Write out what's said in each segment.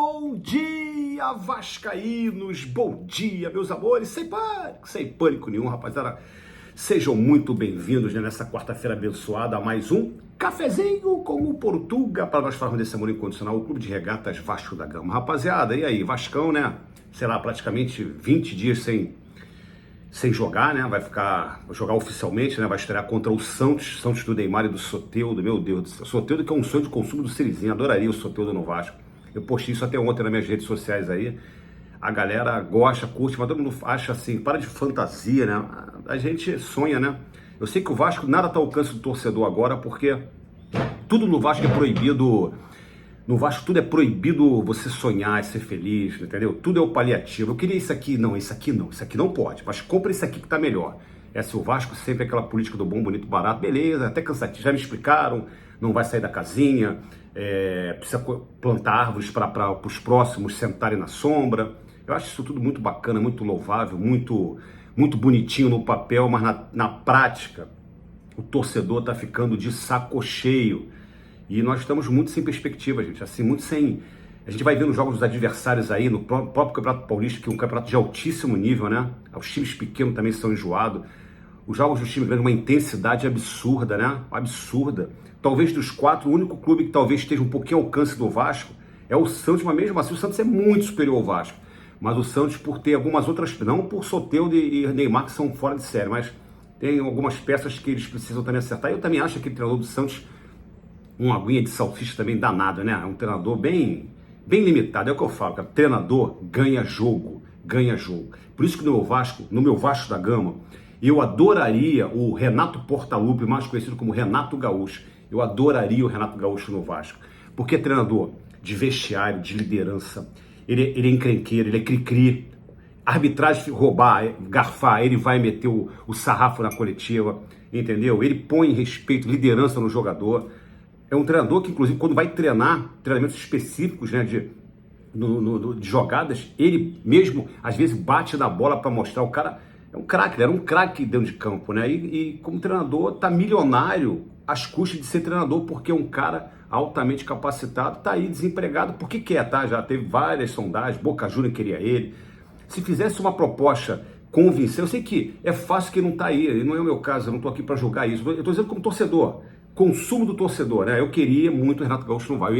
Bom dia, vascaínos! Bom dia, meus amores! Sem pânico nenhum, rapaziada. Sejam muito bem-vindos, né, nessa quarta-feira abençoada a mais um cafezinho com o Portuga para nós falarmos desse amor incondicional, o Clube de Regatas Vasco da Gama. Rapaziada, e aí? Vascão, né? Sei lá, praticamente 20 dias sem jogar, né? Vai jogar oficialmente, né? Vai estrear contra o Santos do Neymar e do Soteldo, meu Deus do céu. Soteldo que é um sonho de consumo do Serizinho, adoraria o Soteldo no Vasco. Eu postei isso até ontem nas minhas redes sociais aí. A galera gosta, curte, mas todo mundo acha assim, para de fantasia, né? A gente sonha, né? Eu sei que o Vasco nada tá ao alcance do torcedor agora, porque tudo no Vasco é proibido. No Vasco tudo é proibido você sonhar e ser feliz, entendeu? Tudo é o paliativo. Eu queria isso aqui não, isso aqui não pode. Mas compra isso aqui que tá melhor. O Vasco sempre é aquela política do bom, bonito, barato. Beleza, até cansativo, já me explicaram, não vai sair da casinha, precisa plantar árvores para os próximos sentarem na sombra. Eu acho isso tudo muito bacana, muito louvável, muito bonitinho no papel, mas na prática o torcedor tá ficando de saco cheio. E nós estamos muito sem perspectiva, gente, assim, muito sem... A gente vai vendo os jogos dos adversários aí, no próprio Campeonato Paulista, que é um campeonato de altíssimo nível, né? Os times pequenos também são enjoados. Os jogos dos times grandes, uma intensidade absurda, né? Absurda. Talvez dos quatro, o único clube que talvez esteja um pouquinho ao alcance do Vasco é o Santos, mas mesmo assim o Santos é muito superior ao Vasco. Mas o Santos, por ter algumas outras... Não por Soteldo e Neymar, que são fora de série, mas tem algumas peças que eles precisam também acertar. Eu também acho que aquele treinador do Santos... uma aguinha de salsicha também danado, né? É um treinador bem limitado, é o que eu falo, cara. Treinador ganha jogo. Por isso que no meu Vasco da Gama, eu adoraria o Renato Portaluppi, mais conhecido como Renato Gaúcho. Eu adoraria o Renato Gaúcho no Vasco, porque é treinador de vestiário, de liderança, ele é encrenqueiro, ele é cri-cri. Arbitragem roubar, garfar, ele vai meter o sarrafo na coletiva, entendeu? Ele põe respeito, liderança no jogador. É um treinador que, inclusive, quando vai treinar treinamentos específicos, né, de jogadas, ele mesmo, às vezes, bate na bola para mostrar. O cara é um craque, ele era um craque dentro de campo, né? E como treinador, tá milionário às custas de ser treinador, porque é um cara altamente capacitado, tá aí desempregado, porque quer, tá? Já teve várias sondagens, Boca Juniors queria ele. Se fizesse uma proposta convincente, eu sei que é fácil que não tá aí, não é o meu caso, eu não tô aqui para julgar isso, eu tô dizendo como torcedor. Consumo do torcedor, né? Eu queria muito o Renato Gaúcho no Vasco, eu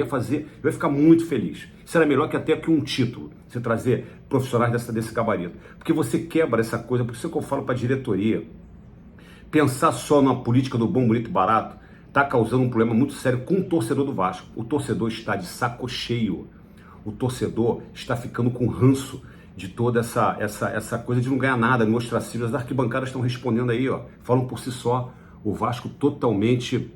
ia ficar muito feliz. Isso era melhor que até que um título, você trazer profissionais desse gabarito. Porque você quebra essa coisa, por isso que eu falo para a diretoria, pensar só na política do bom, bonito, barato, está causando um problema muito sério com o torcedor do Vasco. O torcedor está de saco cheio, o torcedor está ficando com ranço de toda essa coisa de não ganhar nada, no ostracismo. As arquibancadas estão respondendo aí, ó, falam por si só. O Vasco totalmente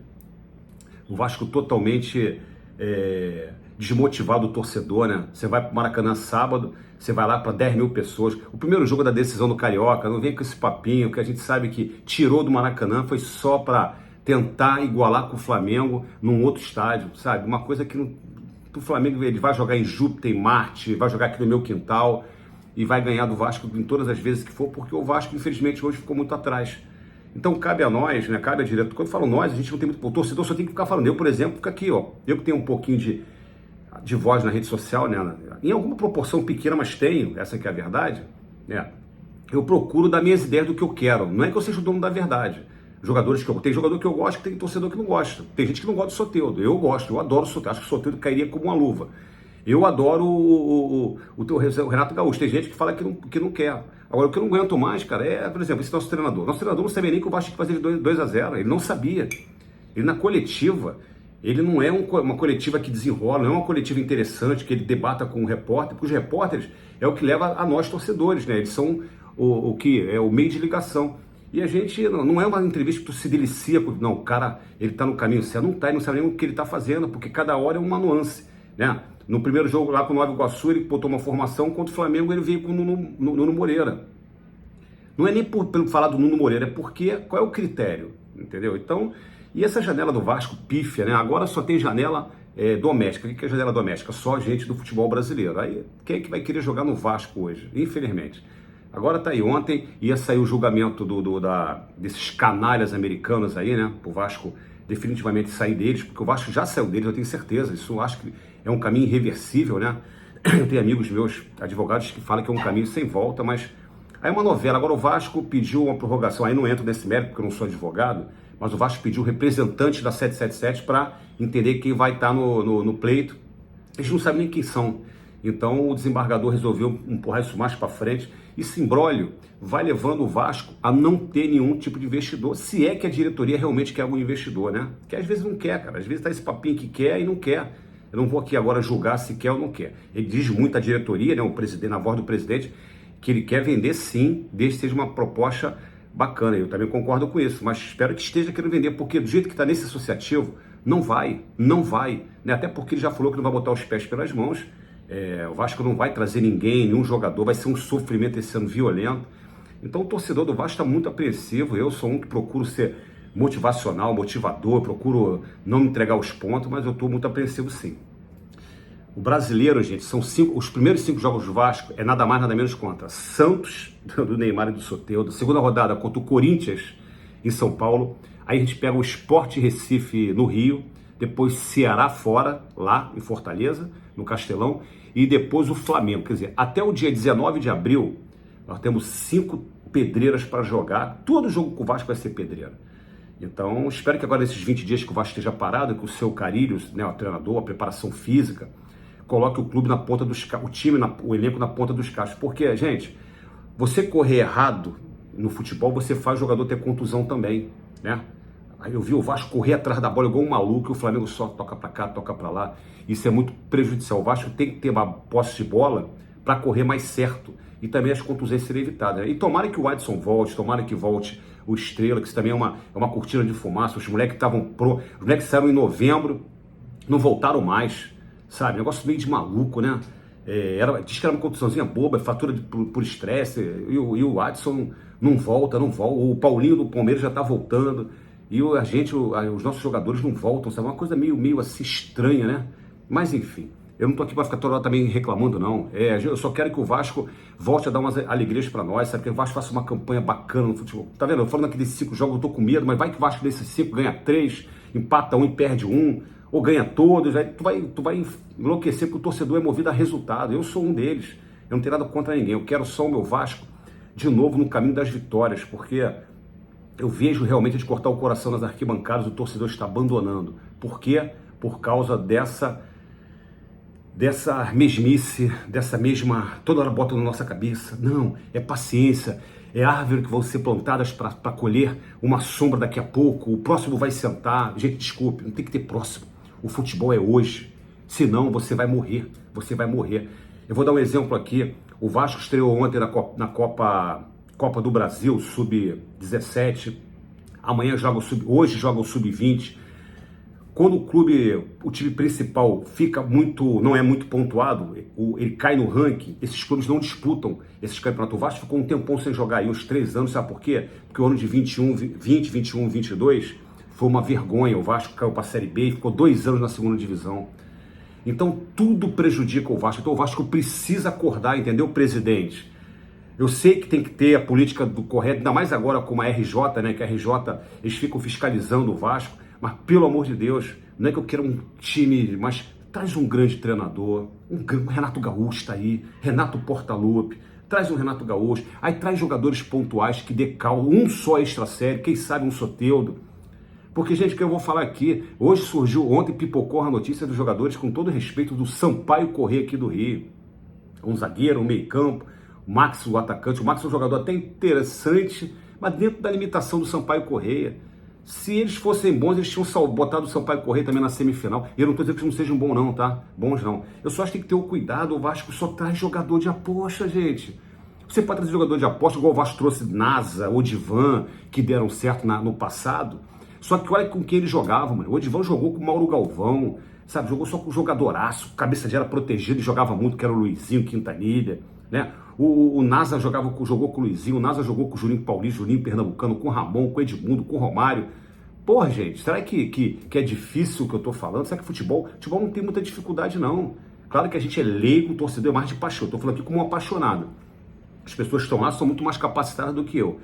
desmotivado, o torcedor, né? Você vai para o Maracanã sábado, você vai lá para 10 mil pessoas. O primeiro jogo da decisão do Carioca, não vem com esse papinho, que a gente sabe que tirou do Maracanã, foi só para tentar igualar com o Flamengo num outro estádio, sabe? Uma coisa que o Flamengo ele vai jogar em Júpiter, em Marte, vai jogar aqui no meu quintal e vai ganhar do Vasco em todas as vezes que for, porque o Vasco, infelizmente, hoje ficou muito atrás. Então cabe a nós, né? Cabe a diretor. Quando eu falo nós, a gente não tem muito... O torcedor só tem que ficar falando. Eu, por exemplo, fico aqui, ó. Eu que tenho um pouquinho de voz na rede social, né? Em alguma proporção pequena, mas tenho, essa que é a verdade, né? Eu procuro dar minhas ideias do que eu quero. Não é que eu seja o dono da verdade. Tem jogador que eu gosto, tem torcedor que não gosta. Tem gente que não gosta do Soteldo. Eu gosto, eu adoro o Soteldo. Acho que o Soteldo cairia como uma luva. Eu adoro o Renato Gaúcho. Tem gente que fala que não quer. Agora, o que eu não aguento mais, cara, por exemplo, esse nosso treinador. Nosso treinador não sabia nem que o Vasco tinha que fazer 2-0. Ele não sabia. Ele na coletiva, ele não é uma coletiva que desenrola, não é uma coletiva interessante, que ele debata com o repórter, porque os repórteres é o que leva a nós torcedores, né? Eles são o que é o meio de ligação. E a gente, não é uma entrevista que tu se delicia, não, o cara, ele tá no caminho certo, não tá, ele não sabe nem o que ele tá fazendo, porque cada hora é uma nuance, né? No primeiro jogo lá com o Nova Iguaçu, ele botou uma formação, contra o Flamengo ele veio com o Nuno Moreira. Não é nem pelo falar do Nuno Moreira, é porque qual é o critério, entendeu? Então, e essa janela do Vasco, pífia, né? Agora só tem janela doméstica. O que é janela doméstica? Só gente do futebol brasileiro. Aí, quem é que vai querer jogar no Vasco hoje? Infelizmente. Agora tá aí, ontem ia sair o julgamento desses canalhas americanos aí, né? O Vasco definitivamente sair deles, porque o Vasco já saiu deles, eu tenho certeza. Isso eu acho que é um caminho irreversível, né? Eu tenho amigos meus, advogados, que falam que é um caminho sem volta, mas aí é uma novela. Agora o Vasco pediu uma prorrogação, aí não entro nesse mérito porque eu não sou advogado, mas o Vasco pediu representantes da 777 para entender quem vai estar no pleito. Eles não sabem nem quem são. Então o desembargador resolveu empurrar isso mais para frente. Esse imbróglio vai levando o Vasco a não ter nenhum tipo de investidor, se é que a diretoria realmente quer algum investidor, né? Que às vezes não quer, cara. Às vezes tá esse papinho que quer e não quer. Eu não vou aqui agora julgar se quer ou não quer. Ele diz muito à diretoria, né, o presidente, na voz do presidente, que ele quer vender sim, desde que seja uma proposta bacana. Eu também concordo com isso, mas espero que esteja querendo vender, porque do jeito que está nesse associativo, não vai, né? Até porque ele já falou que não vai botar os pés pelas mãos. O Vasco não vai trazer ninguém, nenhum jogador, vai ser um sofrimento esse ano violento. Então o torcedor do Vasco está muito apreensivo. Eu sou um que procuro ser motivacional, motivador, procuro não me entregar os pontos, mas eu estou muito apreensivo sim. O brasileiro, gente, são os primeiros 5 jogos do Vasco é nada mais, nada menos contra Santos, do Neymar e do Soteldo, segunda rodada contra o Corinthians em São Paulo, aí a gente pega o Sport Recife no Rio, depois Ceará fora, lá em Fortaleza, no Castelão, e depois o Flamengo. Quer dizer, até o dia 19 de abril, nós temos 5 pedreiras para jogar. Todo jogo com o Vasco vai ser pedreira. Então, espero que agora, nesses 20 dias que o Vasco esteja parado, que o seu Carilho, né, o treinador, a preparação física, coloque o clube na ponta dos o time, o elenco na ponta dos cachos. Porque, gente, você correr errado no futebol, você faz o jogador ter contusão também, né? Aí eu vi o Vasco correr atrás da bola igual um maluco, e o Flamengo só toca para cá, toca para lá. Isso é muito prejudicial. O Vasco tem que ter uma posse de bola para correr mais certo. E também as contusões serem evitadas, né? E tomara que o Adson volte, tomara que volte o Estrela, que isso também é uma cortina de fumaça. Os moleques estavam os moleques saíram em novembro, não voltaram mais, sabe? Negócio meio de maluco, né? Diz que era uma contusãozinha boba, fatura por estresse, e o Adson não volta. O Paulinho do Palmeiras já tá voltando, e os nossos jogadores não voltam, sabe? Uma coisa meio assim estranha, né? Mas enfim, eu não tô aqui para ficar toda hora também reclamando, não. Eu só quero que o Vasco volte a dar umas alegrias para nós, sabe? Que o Vasco faça uma campanha bacana no futebol. Tá vendo? Eu falando aqui desses 5 jogos, eu tô com medo, mas vai que o Vasco desses 5 ganha 3, empata 1 e perde 1, ou ganha todos, aí tu vai enlouquecer, porque o torcedor é movido a resultado. Eu sou um deles, eu não tenho nada contra ninguém. Eu quero só o meu Vasco de novo no caminho das vitórias, porque eu vejo realmente de cortar o coração nas arquibancadas, o torcedor está abandonando. Por quê? Por causa dessa mesmice, dessa mesma, toda hora bota na nossa cabeça. Não, é paciência, é árvore que vão ser plantadas para colher uma sombra daqui a pouco, o próximo vai sentar. Gente, desculpe, não tem que ter próximo. O futebol é hoje, senão você vai morrer. Eu vou dar um exemplo aqui. O Vasco estreou ontem na Copa do Brasil, Sub-17. Hoje joga o Sub-20. Quando o time principal não é muito pontuado, ele cai no ranking, esses clubes não disputam esses campeonatos. O Vasco ficou um tempão sem jogar aí, uns 3 anos, sabe por quê? Porque o ano de 20, 21, 22 foi uma vergonha. O Vasco caiu para a Série B e ficou 2 anos na segunda divisão. Então tudo prejudica o Vasco. Então o Vasco precisa acordar, entendeu, presidente? Eu sei que tem que ter a política do correto, ainda mais agora com a RJ, né? Que a RJ, eles ficam fiscalizando o Vasco. Mas, pelo amor de Deus, não é que eu quero um time, mas traz um grande treinador, um Renato Gaúcho tá aí, Renato Portaluppi, traz um Renato Gaúcho, aí traz jogadores pontuais que dê caldo, um só extra sério, quem sabe um Soteldo. Porque, gente, o que eu vou falar aqui, ontem pipocou a notícia dos jogadores, com todo respeito, do Sampaio Corrêa aqui do Rio. Um zagueiro, um meio campo, o Max, o atacante. O Max é um jogador até interessante, mas dentro da limitação do Sampaio Corrêa. Se eles fossem bons, eles tinham botado o Sampaio Corrêa também na semifinal. Eu não estou dizendo que eles não sejam bons não, tá? Bons não. Eu só acho que tem que ter o cuidado. O Vasco só traz jogador de aposta, gente. Você pode trazer jogador de aposta, igual o Vasco trouxe Nasa, Odivan, que deram certo no passado. Só que olha com quem eles jogavam, mano. O Odivan jogou com o Mauro Galvão, sabe? Jogou só com o jogadoraço, cabeça de era protegida e jogava muito, que era o Luizinho Quintanilha, né? O Nasa jogou com o Luizinho, o Nasa jogou com o Juninho Paulista, Juninho Pernambucano, com o Ramon, com o Edmundo, com o Romário. Porra, gente, será que é difícil o que eu tô falando? Será que futebol não tem muita dificuldade, não? Claro que a gente é leigo, o torcedor é mais de paixão. Eu tô falando aqui como um apaixonado. As pessoas que estão lá são muito mais capacitadas do que eu.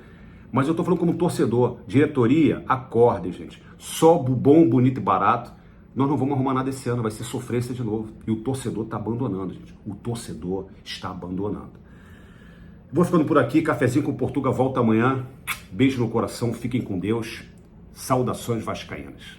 Mas eu tô falando como torcedor. Diretoria, acordem, gente. Só bom, bonito e barato Nós não vamos arrumar nada esse ano, vai ser sofrência de novo. E o torcedor está abandonando, gente. O torcedor está abandonando. Vou ficando por aqui, Cafezinho com Portuga volta amanhã. Beijo no coração, fiquem com Deus. Saudações vascaínas.